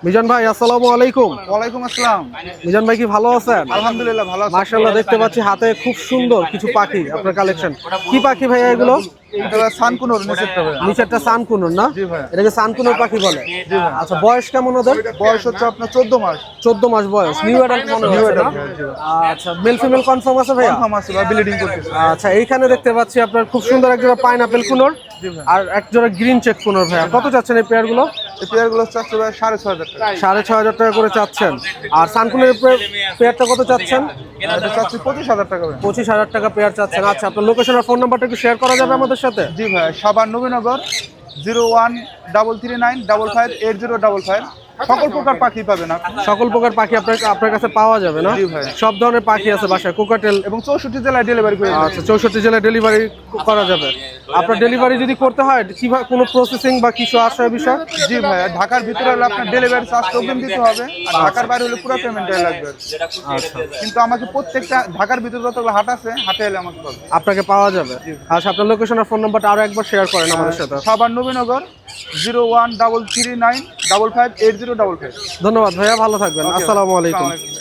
মিজান ভাই আসসালামু আলাইকুম। ওয়ালাইকুম আসসালাম। মিজান ভাই কি ভালো আছেন? আলহামদুলিল্লাহ ভালো আছি। মাশাআল্লাহ, দেখতে পাচ্ছি হাতে খুব সুন্দর কিছু পাখি আপনার কালেকশন। কি পাখি ভাইয়া এগুলো? এটা সানকুনোর নিচেরটা ভাই। নিচেরটা সানকুনুর না? জি ভাই। এটাকে সানকুনুর পাখি বলে। আচ্ছা, বয়স কেমন ওদের? বয়স হচ্ছে আপনার 14 মাস। 14 মাস বয়স। নিউ অ্যাডাল্ট মনে নিউ হচ্ছে না? অ্যাডাল্ট, জি ভাই। আচ্ছা, মেল ফিমেল কনফার্ম আছে ভাইয়া? কনফার্ম আছে ভাই, ব্লিডিং করতেছে। আচ্ছা, এইখানে দেখতে পাচ্ছি আপনার খুব সুন্দর এক জোড়া পাইনাপেল কুনোর জি ভাই। আর এক জোড়া গ্রিন চেক কুনোর। ভাইয়া কত চাচ্ছেন এই পেয়ার গুলো? এই পেয়ারগুলো চাচ্ছে ভাই 6,500 টাকা। 6,500 টাকা করে চাচ্ছেন। আর সানকুনের পেয়ারটা কত চাচ্ছেন? এটা চাচ্ছি 25,000 টাকা ভাই। 25,000 টাকা পেয়ার চাচ্ছেন। আচ্ছা, আপনার লোকেশন আর ফোন নাম্বারটা একটু শেয়ার করা যাবে আমাদের সাথে? জি ভাই, সাভার নবীনগর 0133955805। সকল প্রকার পাখি পাবেন আপনি। সকল প্রকার পাখি আপনার কাছে পাওয়া যাবে না? জি ভাই। সব ধরনের পাখি আছে বাসায়, কোকাটেল। এবং 64 জেলায় ডেলিভারি করে দেব। আচ্ছা, 64 জেলায় ডেলিভারি করা যাবে। আপনার ডেলিভারি যদি করতে হয় কিভাবে, কোনো প্রসেসিং বা কিছু আসে বিষয়? জি ভাই, ঢাকার ভিতরে হলে আপনার ডেলিভারি চার্জ অগ্রিম দিতে হবে, আর ঢাকার বাইরে হলে পুরো পেমেন্টটাই লাগবে। আচ্ছা, কিন্তু আমাকে প্রত্যেকটা ঢাকার ভিতরে যতগুলো হাট আছে হাটে এলে আমাকে পাবে। আপনাকে পাওয়া যাবে। আচ্ছা, আপনার লোকেশন আর ফোন নাম্বারটা আরো একবার শেয়ার করেন আমাদের সাথে। সাভার নবীনগর 0133955805। ধন্যবাদ ভাইয়া, ভালো থাকবেন। আসসালামু আলাইকুম। আসসালামু আলাইকুম।